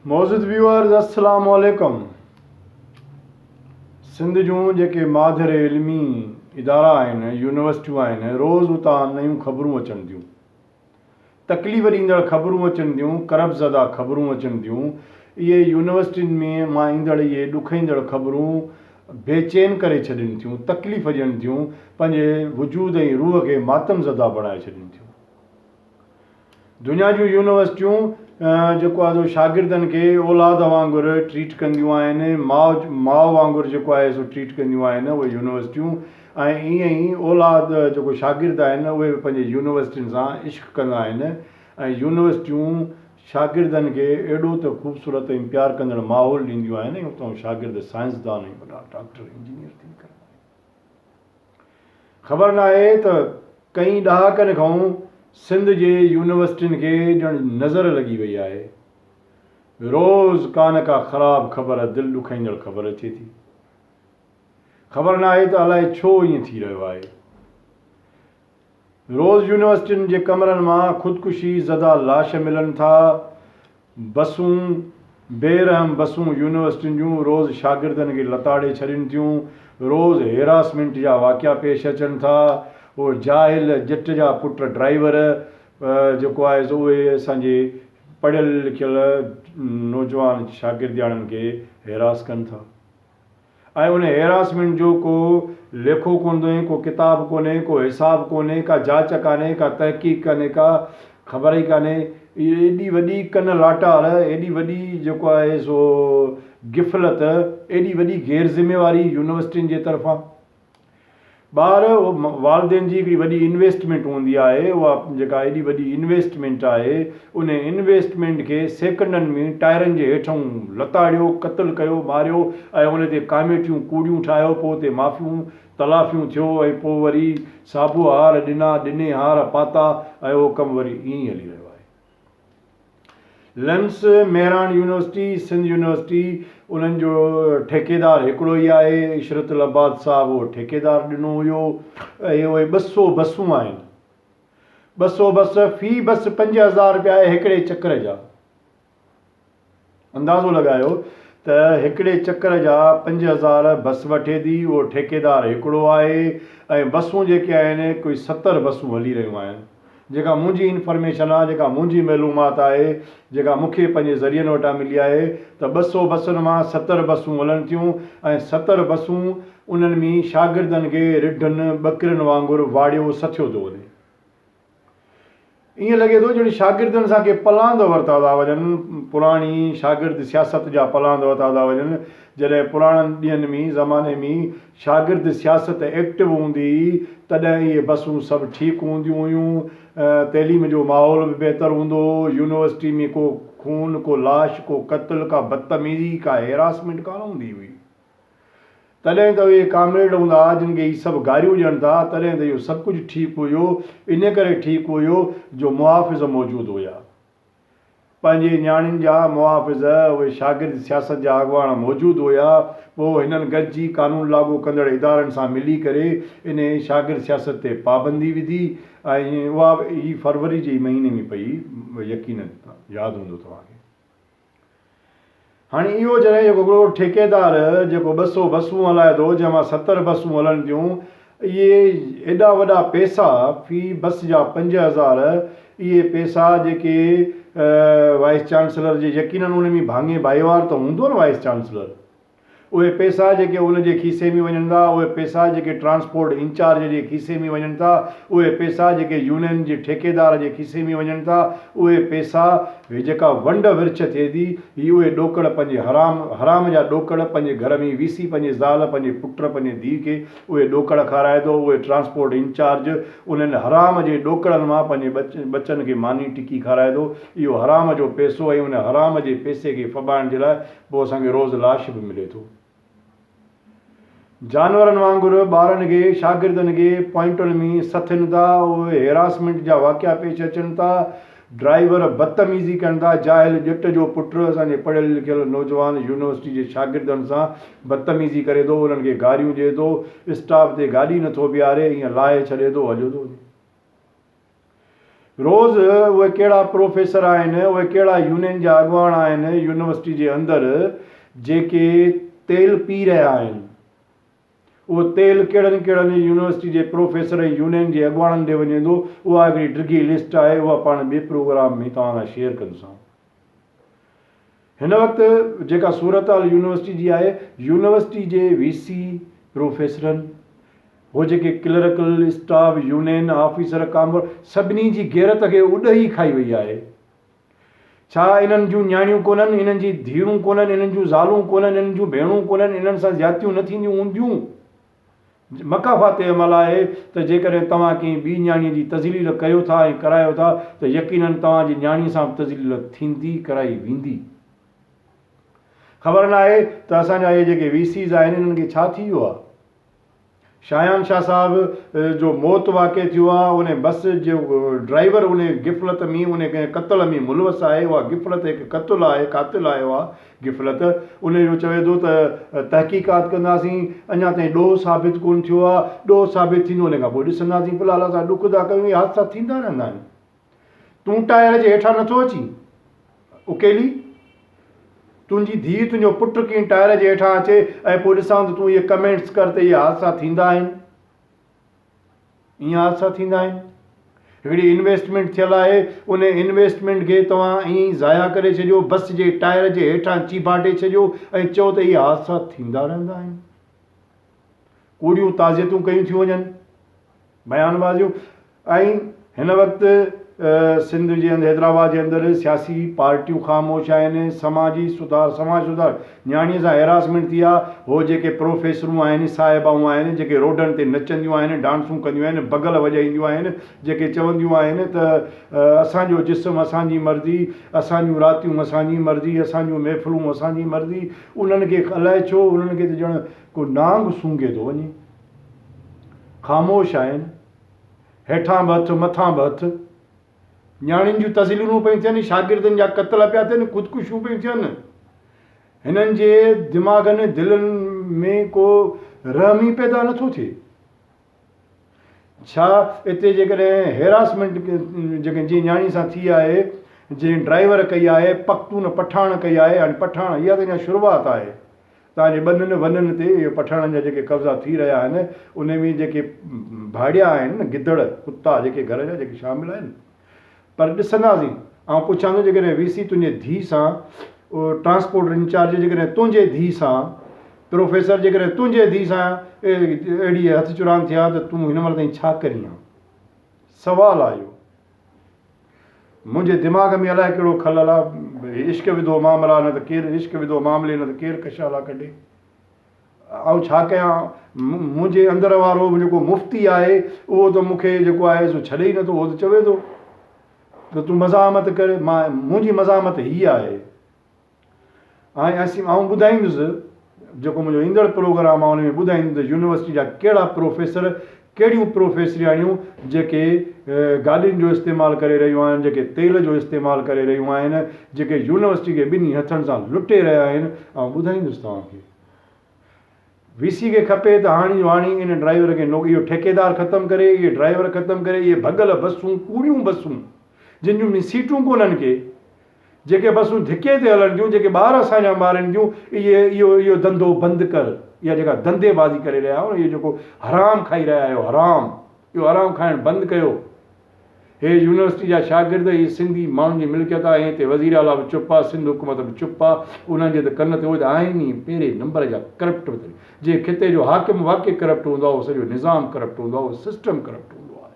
मौजूद व्यूअर्स अस्सलाम वालेकुम। सिंध जूं जेके माहिर इल्मी इदारा आहिनि, यूनिवर्सिटियूं आहिनि, रोज़ उतां नयूं ख़बरूं अचनि थियूं, तकलीफ़ ॾींदड़ ख़बरूं अचनि थियूं, करब ज़दा ख़बरूं अचनि थियूं। इहे यूनिवर्सिटियुनि में मां ईंदड़ इहे ॾुखईंदड़ ख़बरूं बेचैन करे छॾनि थियूं, तकलीफ़ ॾियनि थियूं, पंहिंजे वजूद ऐं रूह खे मातम ज़दा बणाए छॾनि थियूं। दुनिया जूं यूनिवर्सिटियूं जेको आहे शागिर्दनि खे औलाद वांगुरु ट्रीट कंदियूं आहिनि, माउ वांगुरु जेको आहे सो ट्रीट कंदियूं आहिनि उहे यूनिवर्सिटियूं। ऐं ईअं ई औलाद जेको शागिर्द आहिनि उहे पंहिंजे यूनिवर्सिटियुनि सां इश्क कंदा आहिनि। ऐं यूनिवर्सिटियूं शागिर्दनि खे एॾो त ख़ूबसूरत ऐं प्यारु कंदड़ माहौल ॾींदियूं आहिनि ऐं उतां शागिर्द साइंसदान ऐं वॾा डॉक्टर इंजीनियर थी करे। ख़बर न आहे त कई ॾहाकनि खां सिंध जे यूनिवर्सिटियुनि खे ॼण नज़र लॻी वई आहे। रोज़ का न का ख़राबु ख़बर, दिलि ॾुखाईंदड़ ख़बर अचे थी। ख़बर न आहे त अलाए छो ईअं थी रहियो आहे। रोज़ यूनिवर्सिटियुनि जे कमरनि मां ख़ुदकुशी ज़दा लाश मिलनि था। बसूं, बेरहम बसूं यूनिवर्सिटियुनि जूं रोज़ शागिर्दनि खे लताड़े छॾनि थियूं। रोज़ हेरासमेंट जा वाक़िया पेश अचनि था। उहे जाहिल जट जा पुट ड्राइवर जेको आहे सो उहे असांजे पढ़ियल लिखियल नौजवान शागिर्दियाणनि खे हेरास कनि था। ऐं उन हेरासमेंट जो को लेखो कोन्हे, को किताब कोन्हे, को हिसाब कोन्हे, का जांच कान्हे, का तहक़ीक़ कान्हे, का ख़बर ई कान्हे। इहा एॾी वॾी कन लाटार, एॾी वॾी जेको आहे सो गिफ़लत, एॾी वॾी गैर ज़िम्मेवारी यूनिवर्सिटियुनि जे तरफ़ां। ॿार वालदेन जी हिकिड़ी वॾी इन्वेस्टमेंट हूंदी आहे, उहा जेका एॾी वॾी इन्वेस्टमेंट आहे, उन इन्वेस्टमेंट खे सेकंडनि में टायरनि जे हेठां लताड़ियो, क़त्ल कयो, मारियो ऐं उन ते कामेटियूं कूड़ियूं ठाहियो, पोइ उते माफ़ियूं तलाफ़ियूं थियो ऐं पोइ वरी साबुअ हार ॾिना, ॾिने हार पाता ऐं उहो कमु वरी ईअं ई हली रहियो आहे। लंस मेहरान यूनिवर्सिटी, सिंध यूनिवर्सिटी, उन्हनि जो ठेकेदार हिकिड़ो ई आहे, इशरत अब्बास साहबु उहो ठेकेदार ॾिनो हुयो। ऐं उहे 200 बसूं आहिनि, 200 बस, फ़ी बस 5000 रुपया आहे हिकिड़े चकर जा। अंदाज़ो लॻायो त हिकिड़े चकर जा 5000 बस वठे थी, उहो ठेकेदार हिकिड़ो आहे। ऐं बसूं जेके आहिनि कोई 70 बसूं हली रहियूं आहिनि। जेका मुंहिंजी इंफॉर्मेशन आहे, जेका मुंहिंजी मालूमात आहे, जेका मूंखे पंहिंजे ज़रियनि वटां मिली आहे त 200 बसुनि मां 70 बसूं हलनि थियूं। ऐं 70 बसूं उन्हनि में शागिर्दनि खे रिढनि ॿकरियुनि वांगुरु वाड़ियो सथियो थो वञे। ईअं लॻे थो ॼण शागिर्दनि सां के पलांद वरिता था वञनि, पुराणी शागिर्द सियासत जा पलांद वरिता था वञनि। जॾहिं पुराणनि ॾींहंनि में, ज़माने में शागिर्द सियासत एक्टिव हूंदी हुई, तॾहिं इहे बसूं सभु ठीकु हूंदियूं हुयूं। तइलीम जो माहौल बि बहितरु हूंदो हुओ। यूनिवर्सिटी में को खून, को लाश, को क़त्ल, का बदतमीज़ी, का हेरासमेंट कान हूंदी हुई। तॾहिं त उहे कामरेड हूंदा जिन खे हीअ सभु गारियूं ॾियनि था, तॾहिं त इहो सभु कुझु ठीकु हुयो। इन करे ठीकु हुयो जो मुहाफ़िज़ मौजूदु हुया, पंहिंजे नियाणियुनि जा मुहाफ़िज़, उहे शागिर्द सियासत जा अॻुवान मौजूदु हुया। पोइ हिननि गॾिजी कानून लागू कंदड़ इदारनि सां मिली करे इन शागिर्द सियासत ते पाबंदी विधी। ऐं उहा ई फरवरी जे महीने में पई, यकीन यादि हूंदो तव्हांखे। हाणे इहो जॾहिं हिकिड़ो ठेकेदार जेको 200 बसूं हलाए थो, जंहिंमां 70 बसूं हलनि थियूं, इहे एॾा वॾा पैसा, फ़ी बस जा 5000, इहे पैसा जेके वाइस चांसलर जे, यकीननि उन में भाङे भाईवार त हूंदो न वाइस चांसलर, उहे पैसा जेके उन जे खीसे में वञनि था, उहे पैसा जेके ट्रांसपोर्ट इंचार्ज जे खीसे में वञनि था, उहे पैसा जेके यूनियन जे ठेकेदार जे खीसे में वञनि था, उहे पैसा जेका वंड विर्छ थिए थी, हीअ उहे ॾोकड़ पंहिंजे हराम जा ॾोकड़ पंहिंजे घर में वीसी, पंहिंजे ज़ाल, पंहिंजे पुट, पंहिंजे धीउ खे उहे ॾोकड़ खाराए थो। उहे ट्रांसपोर्ट इंचार्ज उन्हनि हराम जे ॾोकड़नि मां पंहिंजे बच्चनि खे मानी टिकी खाराए थो। इहो हराम जो पैसो, ऐं उन हराम जे पैसे खे फॿाइण जे लाइ पोइ असांखे रोज़ लाश बि मिले थो। जानवरनि वांगुरु ॿारनि खे, शागिर्दनि खे पॉइंटुनि में सथनि था, उहे हेरासमेंट जा वाक़िया पेश अचनि था। ड्राइवर बदतमीज़ी कनि था, जाहिल ॼट जो पुट असांजे पढ़ियल लिखियल नौजवान यूनिवर्सिटी जे शागिर्दनि सां बदतमीज़ी करे थो, उन्हनि खे गारियूं ॾिए थो, स्टाफ ते गाॾी नथो बीहारे, ईअं लाहे छॾे थो, हलियो थो वञे। रोज़ उहे कहिड़ा प्रोफेसर आहिनि, उहे कहिड़ा यूनियन जा अॻुवान आहिनि यूनिवर्सिटी जे अंदरि जेके तेल पी रहिया आहिनि। उहो तेल कहिड़नि कहिड़नि यूनिवर्सिटी जे प्रोफेसर ऐं यूनियन जे अॻुवाननि ॾे वञे थो। उहा हिकिड़ी डिघी लिस्ट आहे, उहा पाण ॿिए प्रोग्राम में तव्हां सां शेयर कंदुसि। हिन वक़्तु जेका सूरताल यूनिवर्सिटी जी आहे, यूनिवर्सिटी जे VC प्रोफेसरनि, उहे जेके क्लर्कल स्टाफ, यूनियन ऑफिसर, कामर, सभिनी जी गैरत खे उॾही खाई वई आहे। छा इन्हनि जूं नियाणियूं कोन्हनि, इन्हनि जी धीअरूं कोन्हनि, इन्हनि जूं ज़ालूं कोन्हनि, इन्हनि जूं भेणूं कोन्हनि, इन्हनि सां ज़्यादतियूं न थींदियूं हूंदियूं? मकाफ़ात अमल आहे त जेकॾहिं तव्हां कंहिं ॿी नियाणीअ जी तज़लील कयो था ऐं करायो था त यकीननि तव्हांजी नियाणीअ सां तज़लील थींदी, कराई वेंदी। ख़बर न आहे त असांजा इहे जेके VCs आहिनि इन्हनि खे छा थी वियो आहे। शायान शाह साहिब जो मौत वाक़िअ थियो आहे, उन बस जो ड्राइवर उन गिफ़लत में, उन कंहिं क़त्ल में मुलवस आहे। उहा गिफ़लत हिकु क़त्ल आहे, क़ातिल आहे उहा गिफ़लत। उन जो चवे थो त तहक़ीक़ात कंदासीं, अञा ताईं ॾोह साबित कोन थियो आहे। ॾोह साबित थींदो उन खां पोइ ॾिसंदासीं। फ़िलहाल असां ॾुख था कयूं, इहे हादसा थींदा रहंदा आहिनि। तूं टायर जे हेठां नथो अची उकेली, तुंहिंजी धीउ तुंहिंजो पुटु कीअं टायर जे हेठां अचे ऐं पोइ ॾिसां त तूं इहे कमेंट्स कर त इहे हादसा थींदा आहिनि। ईअं हादसा थींदा आहिनि। हिकिड़ी इन्वेस्टमेंट थियल आहे, उन इन्वेस्टमेंट खे तव्हां ईअं ई ज़ाया करे छॾियो, बस जे टायर जे हेठां चीबाटे छॾियो ऐं चओ त इहे हादसा थींदा रहंदा आहिनि। कूड़ियूं ताज़ियतूं कयूं थियूं वञनि, बयानबाज़ियूं। ऐं हिन वक़्तु सिंध जे अंदरि, हैदराबाद जे अंदरि सियासी पार्टियूं ख़ामोश आहिनि। समाज सुधार नियाणीअ सां हैरासमेंट थी आहे। उहो जेके प्रोफेसरूं आहिनि, साहिबाऊं आहिनि, जेके रोडनि ते नचंदियूं आहिनि, डांसूं कंदियूं आहिनि, बगल वॼाईंदियूं आहिनि, जेके चवंदियूं आहिनि त असांजो जिस्म असांजी मर्ज़ी, असांजूं रातियूं असांजी मर्ज़ी, असांजूं महफ़िलूं असांजी मर्ज़ी। उन्हनि खे अलाए छो उन्हनि खे त ॼण को नांग सूंघे थो वञे। ख़ामोश आहिनि, हेठां बि हथु मथां बि हथु। नियाणियुनि जूं तज़लीलूं पियूं थियनि, शागिर्दनि जा क़त्ल पिया थियनि, ख़ुदकुशियूं पियूं थियनि। हिननि जे दिमाग़नि दिलनि में को रहम ई पैदा नथो थिए। छा हिते जेकॾहिं हैरासमेंट जेके जीअं नियाणी सां थी आहे, जीअं ड्राइवर कई आहे, पख़्तून पठाण कई आहे। हाणे पठाण इहा त अञा शुरूआति आहे। तव्हांजे ॿननि वननि ते इहे पठाणनि जा जेके कब्ज़ा थी रहिया आहिनि, उन में जेके भाड़िया आहिनि न, गिदड़ कुता जेके घर जा जेके शामिलु आहिनि। पर ॾिसंदासीं। ऐं पुछां थो, जेकॾहिं VC तुंहिंजे धीउ सां, ट्रांसपोर्ट इंचार्ज जेकॾहिं तुंहिंजे धीउ सां, प्रोफेसर जेकॾहिं तुंहिंजे धीउ सां अहिड़ी हथ चुरान थिया त तूं हिन महिल ताईं छा करीं आहे? सवालु आहे इहो। मुंहिंजे दिमाग़ में अलाए कहिड़ो ख़लल आहे। इश्क विधो मामला, न त केरु इश्क विधो मामले, न त केरु कशाला कढे। ऐं छा कयां? मुंहिंजे अंदरि वारो जेको मुफ़्ती आहे, उहो त मूंखे जेको आहे सो छॾे ई नथो। उहो त चवे थो त तूं मज़ामत कर। मुंहिंजी मज़ामत हीअ आहे। ऐं आउं ॿुधाईंदुसि, जेको मुंहिंजो ईंदड़ प्रोग्राम आहे उन में ॿुधाईंदुसि यूनिवर्सिटी जा कहिड़ा प्रोफेसर, कहिड़ियूं प्रोफेसरियाणियूं जेके गाॾियुनि जो इस्तेमालु करे रहियूं आहिनि, जेके तेल जो इस्तेमालु करे रहियूं आहिनि, जेके यूनिवर्सिटी खे ॿिन्ही हथनि सां लुटे रहिया आहिनि। ऐं ॿुधाईंदुसि तव्हांखे। VC खे खपे त हाणे इन ड्राइवर खे इहो ठेकेदार ख़तमु करे, इहे ड्राइवर ख़तमु करे, इहे भॻल बसूं, कूड़ियूं बसूं जिन जूं सीटूं कोन्हनि के, जेके बसूं धिके ते हलनि थियूं, जेके ॿार असांजा ॿारनि थियूं, इहो धंधो बंदि कर। इहा जेका धंधेबाज़ी करे रहिया आहियो, इहो जेको हराम खाई रहिया आहियो, हराम, इहो हराम खाइणु बंदि कयो। हे यूनिवर्सिटी जा शागिर्द, इहे सिंधी माण्हुनि जी मिल्कियत आहे। हिते वज़ीर आला बि चुप आहे, सिंध हुकूमत बि चुप आहे। उन्हनि जे त कन ते उहे त आहिनि ई पहिरें नंबर जा करप्ट। जे खिते जो हाकिम वाक़ई करप्ट हूंदो आहे, उहो सॼो निज़ाम करप्ट हूंदो आहे, उहो सिस्टम करप्ट हूंदो आहे।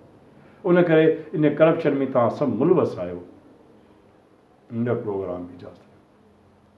उन करे इन करप्शन में तव्हां सभु मुलवस आहियो। इन प्रोग्राम जी इजाज़त।